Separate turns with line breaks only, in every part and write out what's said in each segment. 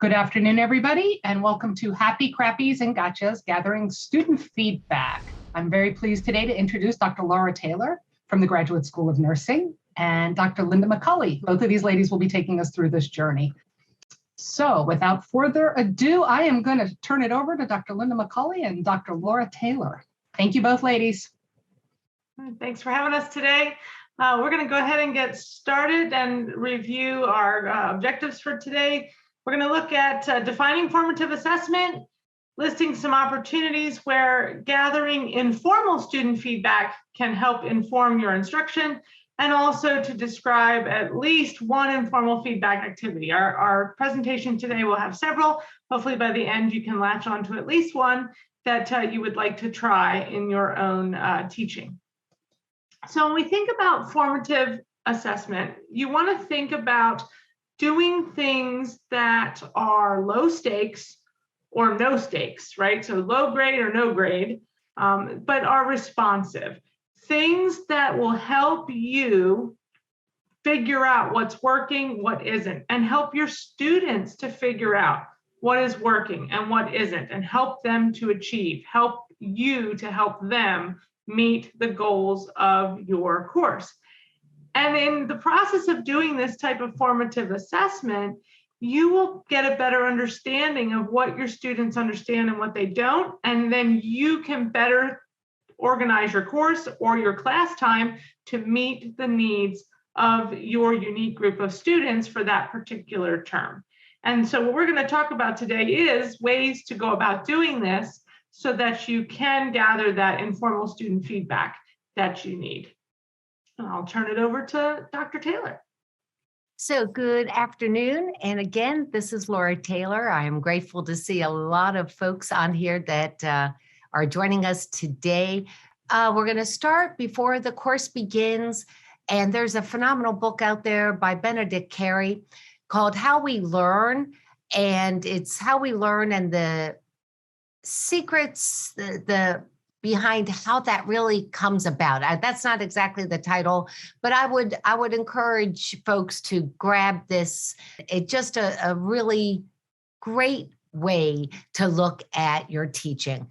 Good afternoon, everybody, and welcome to Happy Crappies and Gotchas, gathering student feedback. I'm very pleased today to introduce Dr. Laura Taylor from the Graduate School of Nursing and Dr. Linda McCulley. Both of these ladies will be taking us through this journey. So without further ado, I am going to turn it over to Dr. Linda McCulley and Dr. Laura Taylor. Thank you both, ladies.
Thanks for having us today. We're going to go ahead and get started and review our objectives for today. We're going to look at defining formative assessment, listing some opportunities where gathering informal student feedback can help inform your instruction, and also to describe at least one informal feedback activity. Our presentation today will have several. Hopefully by the end you can latch on to at least one that you would like to try in your own teaching. So when we think about formative assessment, you want to think about doing things that are low stakes or no stakes, right? So low grade or no grade, but are responsive. Things that will help you figure out what's working, what isn't, and help your students to figure out what is working and what isn't, and help them to achieve, help you to help them meet the goals of your course. And in the process of doing this type of formative assessment, you will get a better understanding of what your students understand and what they don't, and then you can better organize your course or your class time to meet the needs of your unique group of students for that particular term. And so what we're going to talk about today is ways to go about doing this so that you can gather that informal student feedback that you need. And I'll turn it over to Dr. Taylor.
So good afternoon. And again, this is Laura Taylor. I am grateful to see a lot of folks on here that are joining us today. We're going to start before the course begins. And there's a phenomenal book out there by Benedict Carey called How We Learn. And it's how we learn and the secrets, the behind how that really comes about. That's not exactly the title, but I would encourage folks to grab this. It's just a really great way to look at your teaching.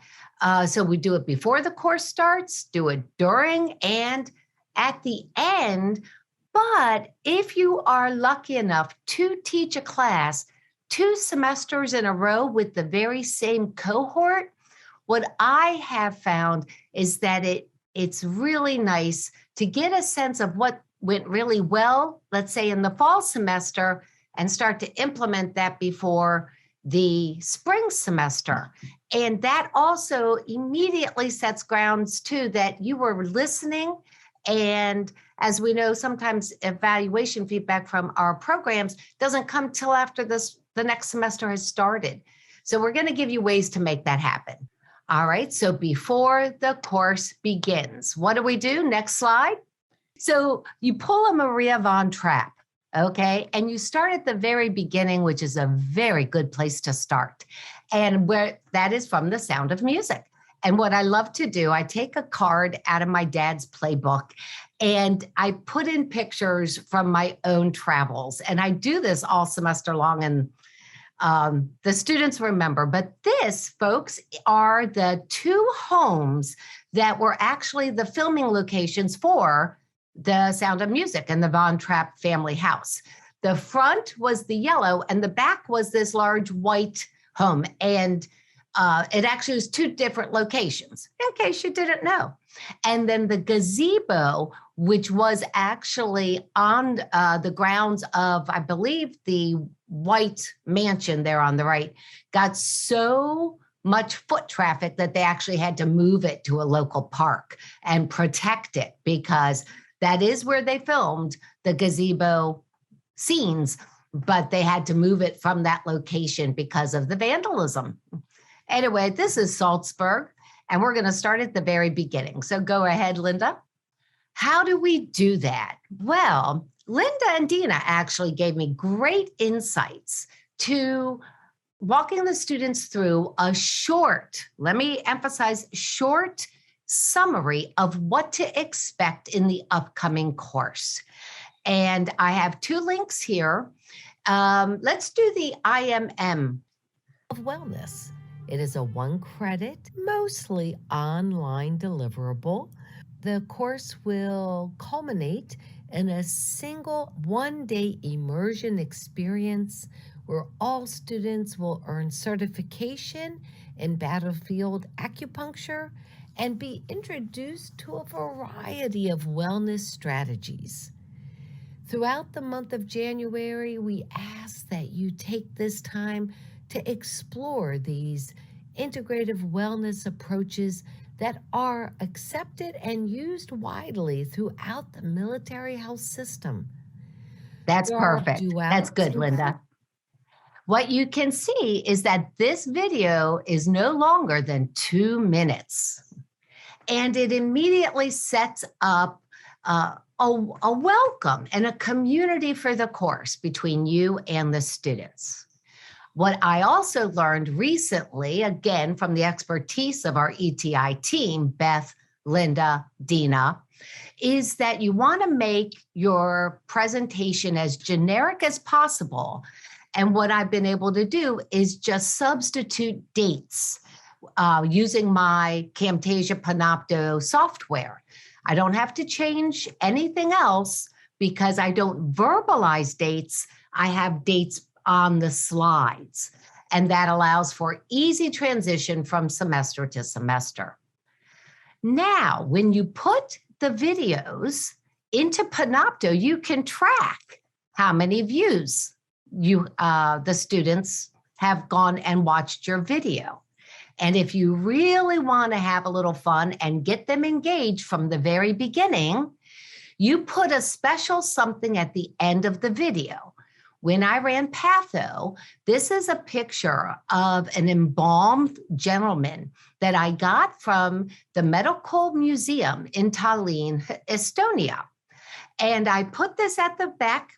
So we do it before the course starts, do it during and at the end. But if you are lucky enough to teach a class 2 semesters in a row with the very same cohort, what I have found is that it's really nice to get a sense of what went really well, let's say in the fall semester, and start to implement that before the spring semester. And that also immediately sets grounds too that you were listening. And as we know, sometimes evaluation feedback from our programs doesn't come till after the next semester has started. So we're going to give you ways to make that happen. All right, so before the course begins, what do we do? Next slide. So you pull a Maria von Trapp, okay? And you start at the very beginning, which is a very good place to start. And where that is from The Sound of Music. And what I love to do, I take a card out of my dad's playbook and I put in pictures from my own travels. And I do this all semester long, and the students remember, but this, folks, are the 2 homes that were actually the filming locations for The Sound of Music and the Von Trapp family house. The front was the yellow and the back was this large white home. And it actually was 2 different locations, in case you didn't know. And then the gazebo, which was actually on the grounds of, I believe, the white mansion there on the right, got so much foot traffic that they actually had to move it to a local park and protect it, because that is where they filmed the gazebo scenes, but they had to move it from that location because of the vandalism. Anyway, this is Salzburg, and we're going to start at the very beginning. So go ahead, Linda. How do we do that? Well, Linda and Dina actually gave me great insights to walking the students through a short, let me emphasize, short summary of what to expect in the upcoming course. And I have 2 links here. Let's do the IMM of wellness. It is a 1-credit, mostly online deliverable. The course will culminate in a single 1-day immersion experience where all students will earn certification in battlefield acupuncture and be introduced to a variety of wellness strategies. Throughout the month of January, we ask that you take this time to explore these integrative wellness approaches that are accepted and used widely throughout the military health system.
That's perfect. That's good, Linda. What you can see is that this video is no longer than 2 minutes, and it immediately sets up a welcome and a community for the course between you and the students. What I also learned recently, again, from the expertise of our ETI team, Beth, Linda, Dina, is that you want to make your presentation as generic as possible. And what I've been able to do is just substitute dates using my Camtasia Panopto software. I don't have to change anything else because I don't verbalize dates. I have dates on the slides, and that allows for easy transition from semester to semester. Now, when you put the videos into Panopto, you can track how many views the students have gone and watched your video. And if you really want to have a little fun and get them engaged from the very beginning, you put a special something at the end of the video. When I ran Patho, this is a picture of an embalmed gentleman that I got from the Medical Museum in Tallinn, Estonia. And I put this at the back,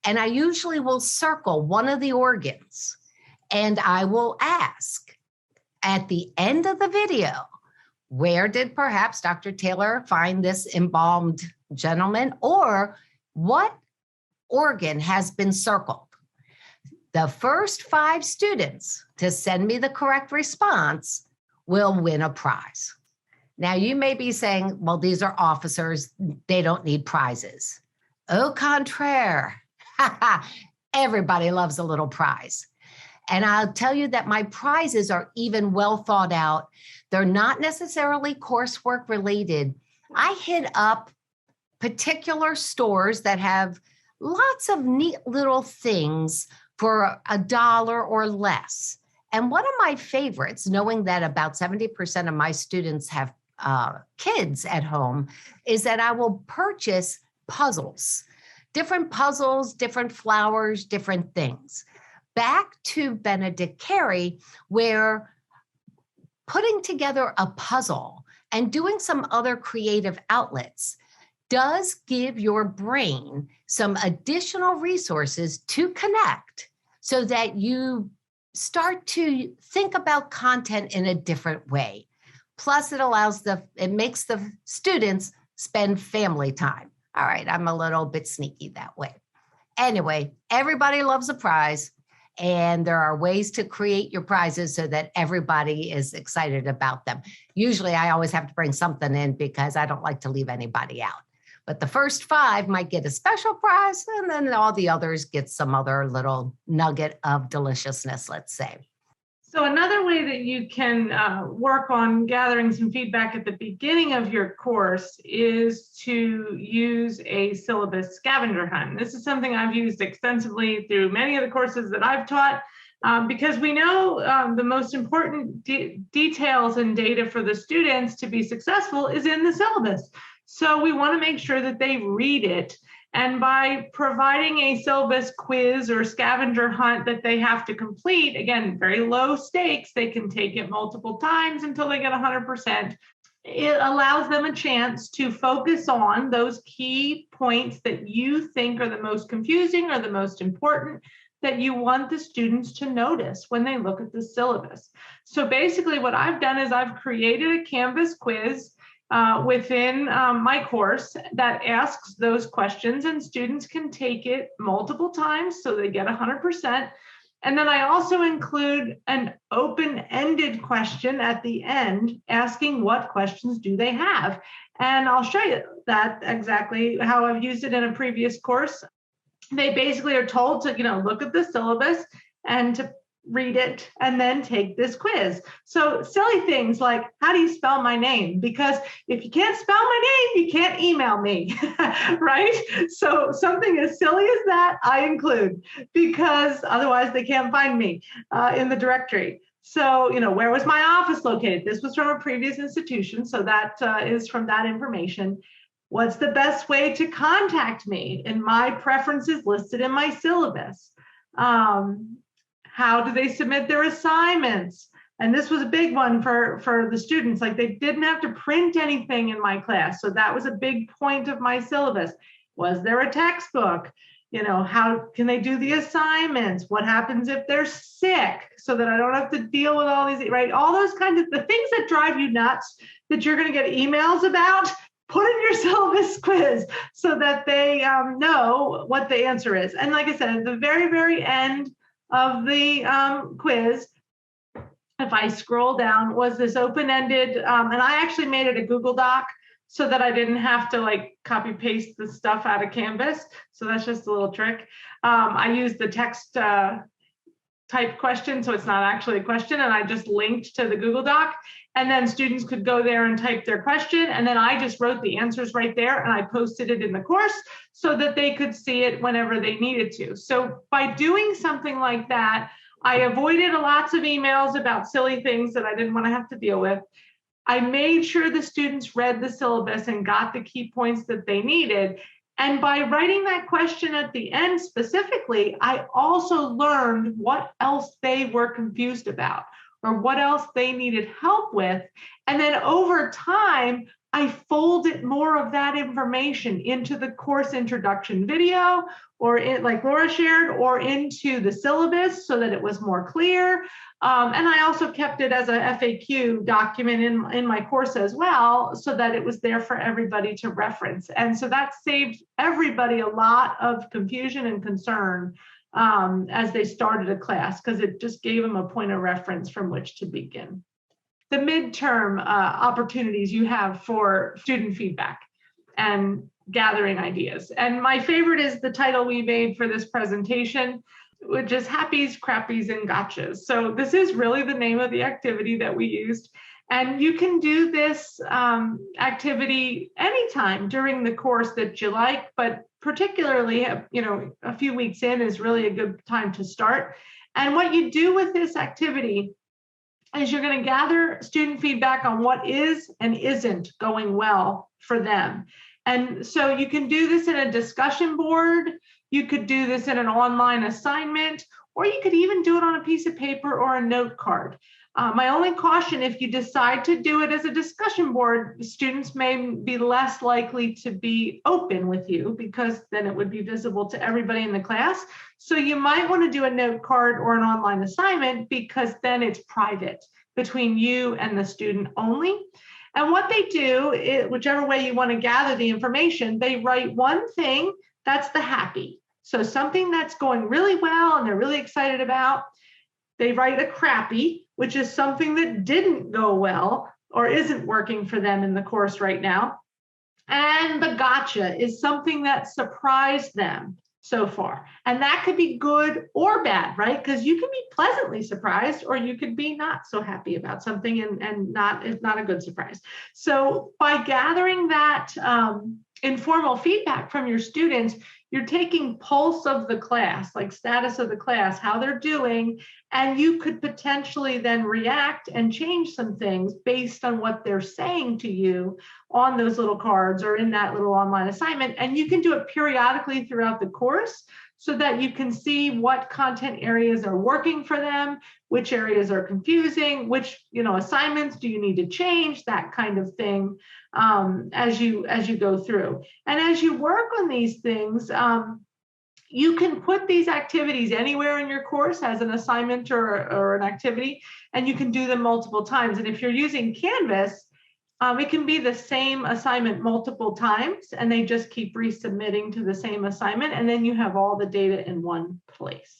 and I usually will circle one of the organs. And I will ask at the end of the video, where did perhaps Dr. Taylor find this embalmed gentleman, or what organ has been circled? The first 5 students to send me the correct response will win a prize. Now, you may be saying, well, these are officers, they don't need prizes. Au contraire, everybody loves a little prize. And I'll tell you that my prizes are even well thought out. They're not necessarily coursework related. I hit up particular stores that have lots of neat little things for $1 or less. And one of my favorites, knowing that about 70% of my students have kids at home, is that I will purchase puzzles, different flowers, different things. Back to Benedict Carey, where putting together a puzzle and doing some other creative outlets does give your brain some additional resources to connect so that you start to think about content in a different way. Plus, it makes the students spend family time. All right, I'm a little bit sneaky that way. Anyway, everybody loves a prize, and there are ways to create your prizes so that everybody is excited about them. Usually, I always have to bring something in because I don't like to leave anybody out. But the first 5 might get a special prize, and then all the others get some other little nugget of deliciousness, let's say.
So another way that you can work on gathering some feedback at the beginning of your course is to use a syllabus scavenger hunt. This is something I've used extensively through many of the courses that I've taught because we know the most important details and data for the students to be successful is in the syllabus. So we want to make sure that they read it. And by providing a syllabus quiz or scavenger hunt that they have to complete, again, very low stakes, they can take it multiple times until they get 100%. It allows them a chance to focus on those key points that you think are the most confusing or the most important that you want the students to notice when they look at the syllabus. So basically what I've done is I've created a Canvas quiz. within my course that asks those questions, and students can take it multiple times so they get 100%. And then I also include an open-ended question at the end asking what questions do they have. And I'll show you that exactly how I've used it in a previous course. They basically are told to, look at the syllabus and to read it and then take this quiz. So silly things like, how do you spell my name? Because if you can't spell my name, you can't email me, right? So something as silly as that I include, because otherwise they can't find me in the directory. So, where was my office located? This was from a previous institution, so that is from that information. What's the best way to contact me? And my preferences listed in my syllabus. How do they submit their assignments? And this was a big one for the students. Like, they didn't have to print anything in my class. So that was a big point of my syllabus. Was there a textbook? How can they do the assignments? What happens if they're sick so that I don't have to deal with all these, right? All those kinds of the things that drive you nuts that you're going to get emails about, put in your syllabus quiz so that they know what the answer is. And like I said, at the very, very end of the quiz, if I scroll down, was this open-ended, and I actually made it a Google Doc so that I didn't have to copy paste the stuff out of Canvas. So that's just a little trick. I used the text type question, so it's not actually a question, and I just linked to the Google Doc, and then students could go there and type their question, and then I just wrote the answers right there, and I posted it in the course so that they could see it whenever they needed to. So by doing something like that, I avoided lots of emails about silly things that I didn't want to have to deal with. I made sure the students read the syllabus and got the key points that they needed. And by writing that question at the end specifically, I also learned what else they were confused about or what else they needed help with. And then over time, I folded more of that information into the course introduction video, or like Laura shared, or into the syllabus so that it was more clear. And I also kept it as a FAQ document in my course as well, so that it was there for everybody to reference. And so that saved everybody a lot of confusion and concern as they started a class, because it just gave them a point of reference from which to begin. The midterm opportunities you have for student feedback and gathering ideas. And my favorite is the title we made for this presentation, which is Happies, Crappies and Gotchas. So this is really the name of the activity that we used. And you can do this activity anytime during the course that you like, but particularly, a few weeks in is really a good time to start. And what you do with this activity is you're going to gather student feedback on what is and isn't going well for them. And so you can do this in a discussion board, you could do this in an online assignment, or you could even do it on a piece of paper or a note card. My only caution, if you decide to do it as a discussion board, students may be less likely to be open with you, because then it would be visible to everybody in the class. So you might want to do a note card or an online assignment, because then it's private between you and the student only. And what they do, whichever way you want to gather the information, they write one thing that's the happy. So something that's going really well and they're really excited about. They write a crappy, which is something that didn't go well or isn't working for them in the course right now. And the gotcha is something that surprised them so far. And that could be good or bad, right? Because you can be pleasantly surprised, or you could be not so happy about something and it's not a good surprise. So by gathering that informal feedback from your students, you're taking pulse of the class, like status of the class, how they're doing, and you could potentially then react and change some things based on what they're saying to you on those little cards or in that little online assignment. And you can do it periodically throughout the course so that you can see what content areas are working for them, which areas are confusing, which assignments do you need to change, that kind of thing, as you go through. And as you work on these things, you can put these activities anywhere in your course as an assignment or an activity, and you can do them multiple times. And if you're using Canvas, It can be the same assignment multiple times, and they just keep resubmitting to the same assignment, and then you have all the data in one place.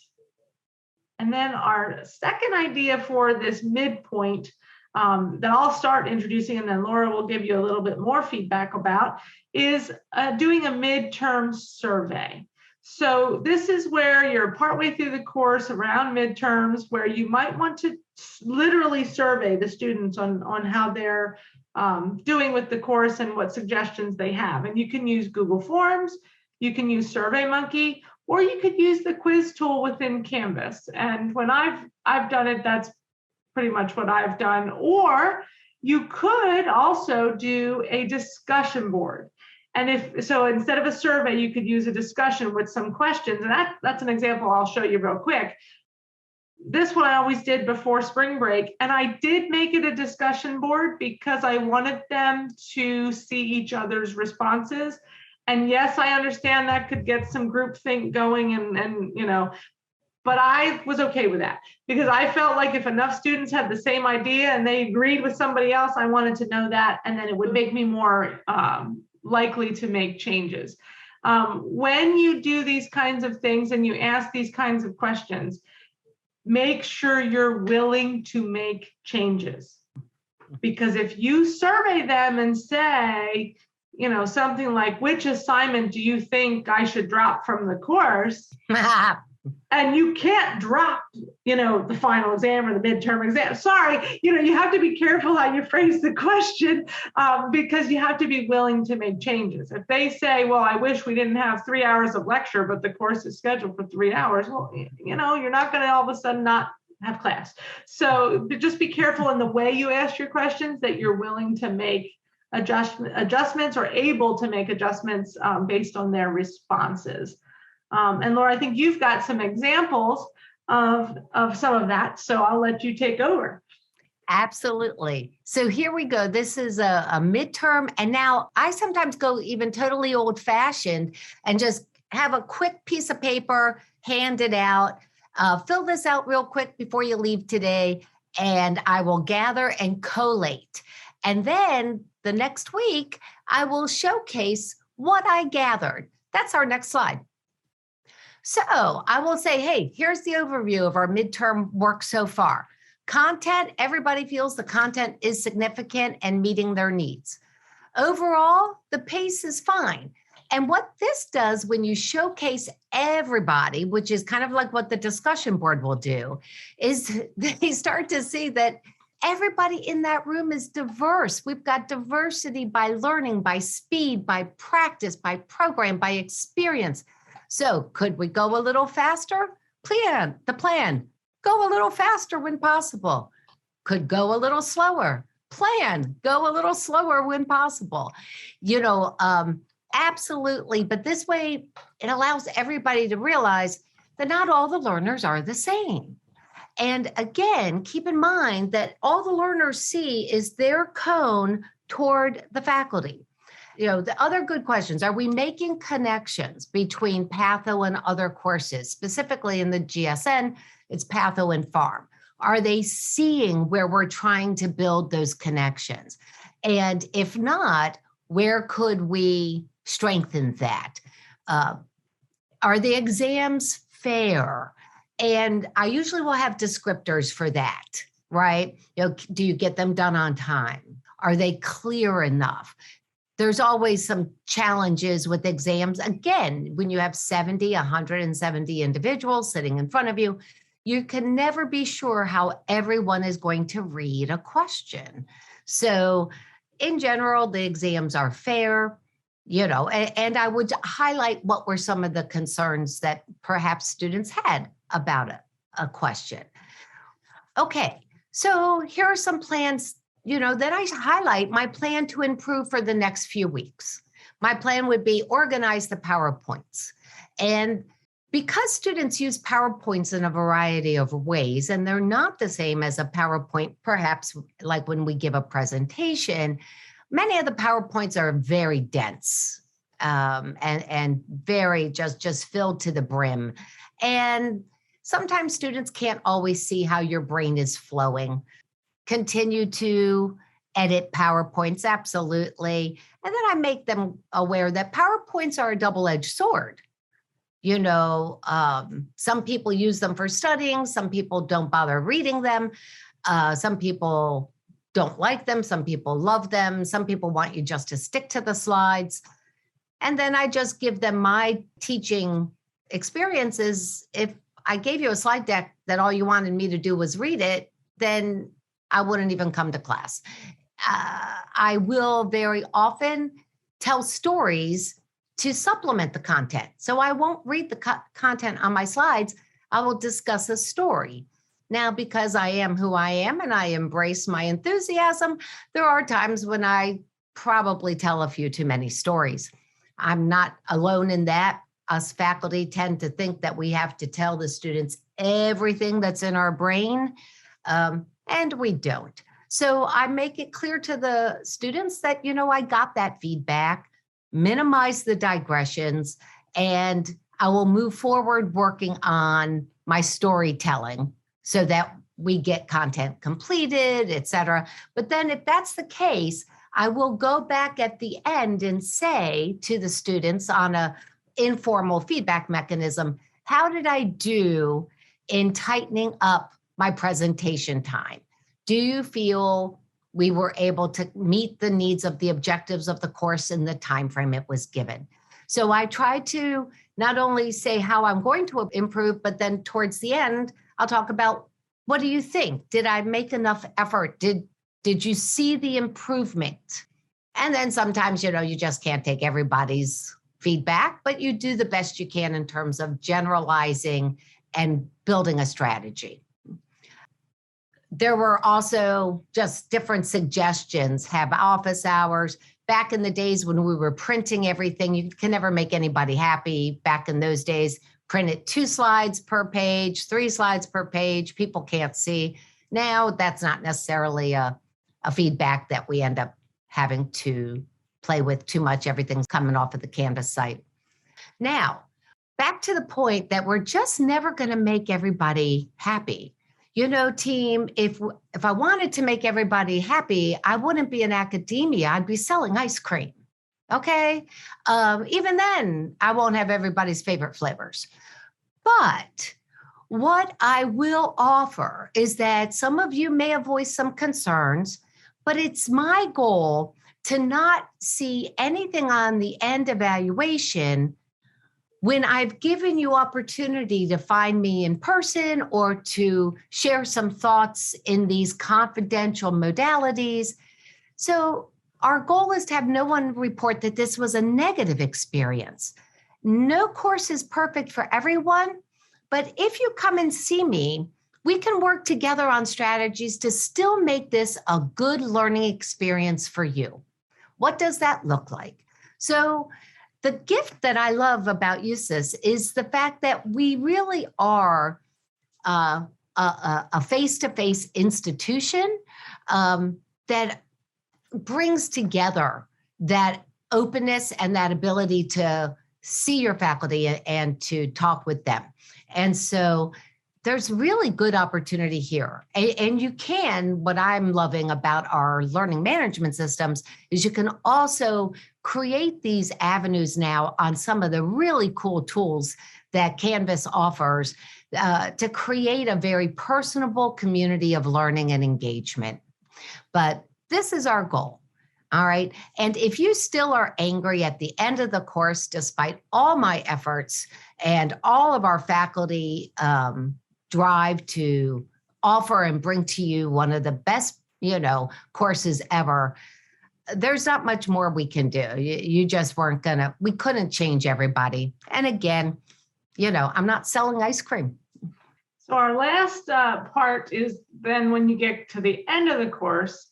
And then our second idea for this midpoint that I'll start introducing, and then Laura will give you a little bit more feedback about, is doing a midterm survey. So this is where you're partway through the course around midterms, where you might want to literally survey the students on how they're doing with the course and what suggestions they have. And you can use Google Forms, you can use SurveyMonkey, or you could use the quiz tool within Canvas. And when I've done it, that's pretty much what I've done. Or you could also do a discussion board. And if so, instead of a survey, you could use a discussion with some questions. And that's an example I'll show you real quick. This one I always did before spring break. And I did make it a discussion board because I wanted them to see each other's responses. And yes, I understand that could get some groupthink going and you know, but I was okay with that because I felt like if enough students had the same idea and they agreed with somebody else, I wanted to know that, and then it would make me more likely to make changes. When you do these kinds of things and you ask these kinds of questions, make sure you're willing to make changes. Because if you survey them and say, you know, something like, which assignment do you think I should drop from the course? And you can't drop, you know, the final exam or the midterm exam. Sorry, you know, you have to be careful how you phrase the question because you have to be willing to make changes. If they say, well, I wish we didn't have 3 hours of lecture, but the course is scheduled for 3 hours, well, you know, you're not going to all of a sudden not have class. So just be careful in the way you ask your questions, that you're willing to make adjustments or able to make adjustments based on their responses. And Laura, I think you've got some examples of some of that, so I'll let you take over.
Absolutely. So here we go. This is a midterm, and now I sometimes go even totally old-fashioned and just have a quick piece of paper, hand it out, fill this out real quick before you leave today, and I will gather and collate. And then the next week, I will showcase what I gathered. That's our next slide. So I will say, hey, here's the overview of our midterm work so far. Content, everybody feels the content is significant and meeting their needs. Overall, the pace is fine. And what this does when you showcase everybody, which is kind of like what the discussion board will do, is they start to see that everybody in that room is diverse. We've got diversity by learning, by speed, by practice, by program, by experience. So could we go a little faster? The plan, go a little faster when possible. Could go a little slower. Plan, go a little slower when possible. You know, absolutely. But this way, it allows everybody to realize that not all the learners are the same. And again, keep in mind that all the learners see is their cone toward the faculty. You know, the other good questions, are we making connections between Patho and other courses? Specifically in the GSN, it's Patho and Farm. Are they seeing where we're trying to build those connections? And if not, where could we strengthen that? Are the exams fair? And I usually will have descriptors for that, right? You know, do you get them done on time? Are they clear enough? There's always some challenges with exams. Again, when you have 170 individuals sitting in front of you, you can never be sure how everyone is going to read a question. So in general, the exams are fair, you know, and I would highlight what were some of the concerns that perhaps students had about a question. Okay, so here are some plans, you know, that I highlight my plan to improve for the next few weeks. My plan would be organize the PowerPoints. And because students use PowerPoints in a variety of ways, and they're not the same as a PowerPoint, perhaps like when we give a presentation, many of the PowerPoints are very dense and very just filled to the brim. And sometimes students can't always see how your brain is flowing. Continue to edit PowerPoints, absolutely. And then I make them aware that PowerPoints are a double-edged sword. You know, some people use them for studying, some people don't bother reading them, some people don't like them, some people love them, some people want you just to stick to the slides. And then I just give them my teaching experiences. If I gave you a slide deck that all you wanted me to do was read it, then I wouldn't even come to class. I will very often tell stories to supplement the content. So I won't read the content on my slides. I will discuss a story. Now, because I am who I am and I embrace my enthusiasm, there are times when I probably tell a few too many stories. I'm not alone in that. Us faculty tend to think that we have to tell the students everything that's in our brain, and we don't. So I make it clear to the students that, you know, I got that feedback, minimize the digressions, and I will move forward working on my storytelling so that we get content completed, et cetera. But then if that's the case, I will go back at the end and say to the students on a informal feedback mechanism, how did I do in tightening up my presentation time? Do you feel we were able to meet the needs of the objectives of the course in the time frame it was given? So I try to not only say how I'm going to improve, but then towards the end, I'll talk about, what do you think? Did I make enough effort? Did you see the improvement? And then sometimes, you know, you just can't take everybody's feedback, but you do the best you can in terms of generalizing and building a strategy. There were also just different suggestions, have office hours. Back in the days when we were printing everything, you can never make anybody happy. Back in those days, printed 2 slides per page, 3 slides per page, people can't see. Now that's not necessarily a feedback that we end up having to play with too much. Everything's coming off of the Canvas site. Now, back to the point that we're just never going to make everybody happy. You know, team, if I wanted to make everybody happy, I wouldn't be in academia. I'd be selling ice cream. Okay. Even then, I won't have everybody's favorite flavors. But what I will offer is that some of you may have voiced some concerns, but it's my goal to not see anything on the end evaluation when I've given you opportunity to find me in person or to share some thoughts in these confidential modalities. So our goal is to have no one report that this was a negative experience. No course is perfect for everyone, but if you come and see me, we can work together on strategies to still make this a good learning experience for you. What does that look like? So the gift that I love about USIS is the fact that we really are a face-to-face institution that brings together that openness and that ability to see your faculty and to talk with them. And so there's really good opportunity here. And you can, what I'm loving about our learning management systems is you can also create these avenues now on some of the really cool tools that Canvas offers to create a very personable community of learning and engagement. But this is our goal. All right. And if you still are angry at the end of the course, despite all my efforts and all of our faculty drive to offer and bring to you one of the best, courses ever, there's not much more we can do. You just we couldn't change everybody. And again, I'm not selling ice cream.
So our last part is then when you get to the end of the course,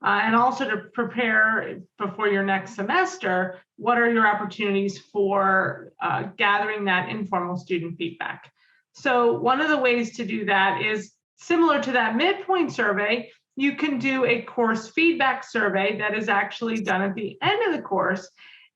and also to prepare before your next semester, what are your opportunities for gathering that informal student feedback? So one of the ways to do that is similar to that midpoint survey. You can do a course feedback survey that is actually done at the end of the course.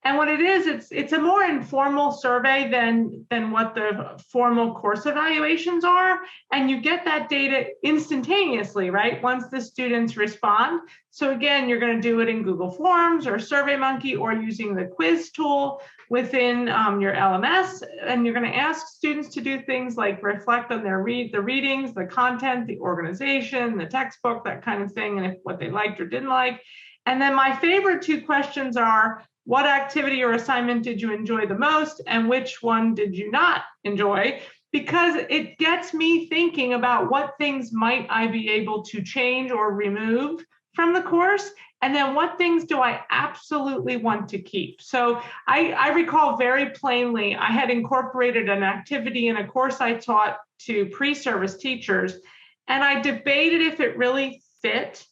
And what it is, it's a more informal survey than what the formal course evaluations are. And you get that data instantaneously, right? Once the students respond. So again, you're going to do it in Google Forms or SurveyMonkey or using the quiz tool within your LMS. And you're going to ask students to do things like reflect on their the readings, the content, the organization, the textbook, that kind of thing, and if what they liked or didn't like. And then my favorite two questions are, what activity or assignment did you enjoy the most, and which one did you not enjoy? Because it gets me thinking about what things might I be able to change or remove from the course, and then what things do I absolutely want to keep. So I recall very plainly, I had incorporated an activity in a course I taught to pre-service teachers, and I debated if it really fit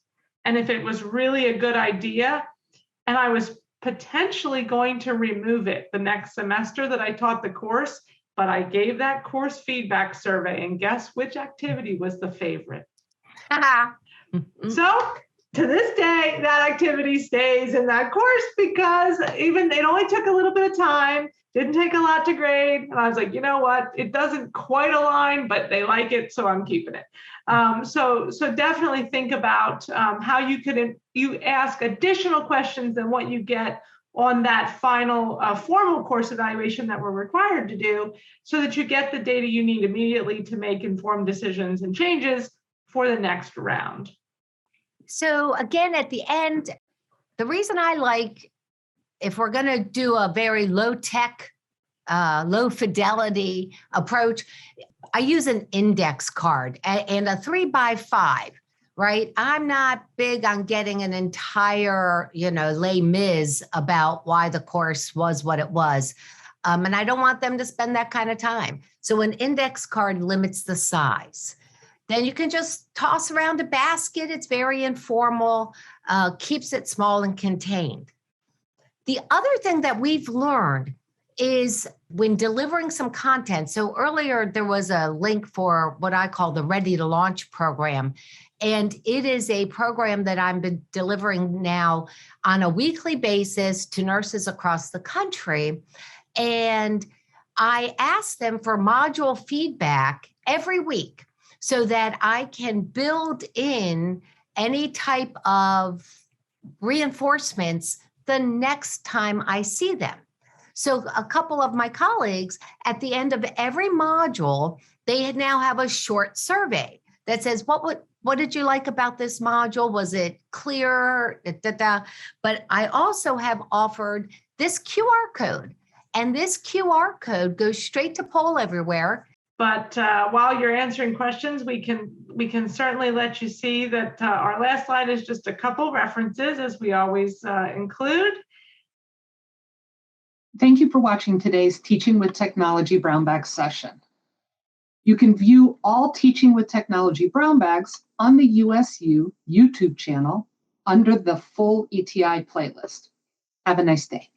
and if it was really a good idea, and I was potentially going to remove it the next semester that I taught the course, but I gave that course feedback survey, and guess which activity was the favorite? So to this day, that activity stays in that course because even it only took a little bit of time, didn't take a lot to grade. And I was like, you know what? It doesn't quite align, but they like it, so I'm keeping it. So definitely think about how you ask additional questions than what you get on that final formal course evaluation that we're required to do, so that you get the data you need immediately to make informed decisions and changes for the next round.
So again, at the end, the reason I like, if we're going to do a very low tech, low fidelity approach, I use an index card and a 3x5, right? I'm not big on getting an entire, Les Mis about why the course was what it was. And I don't want them to spend that kind of time. So an index card limits the size. Then you can just toss around a basket. It's very informal, keeps it small and contained. The other thing that we've learned is when delivering some content. So earlier there was a link for what I call the Ready to Launch program. And it is a program that I've been delivering now on a weekly basis to nurses across the country. And I ask them for module feedback every week, so that I can build in any type of reinforcements the next time I see them. So a couple of my colleagues, at the end of every module, they now have a short survey that says, what did you like about this module? Was it clear? But I also have offered this QR code, and this QR code goes straight to Poll Everywhere.
But while you're answering questions, we can certainly let you see that our last slide is just a couple references, as we always include.
Thank you for watching today's Teaching with Technology Brown Bag session. You can view all Teaching with Technology Brown Bags on the USU YouTube channel under the full ETI playlist. Have a nice day.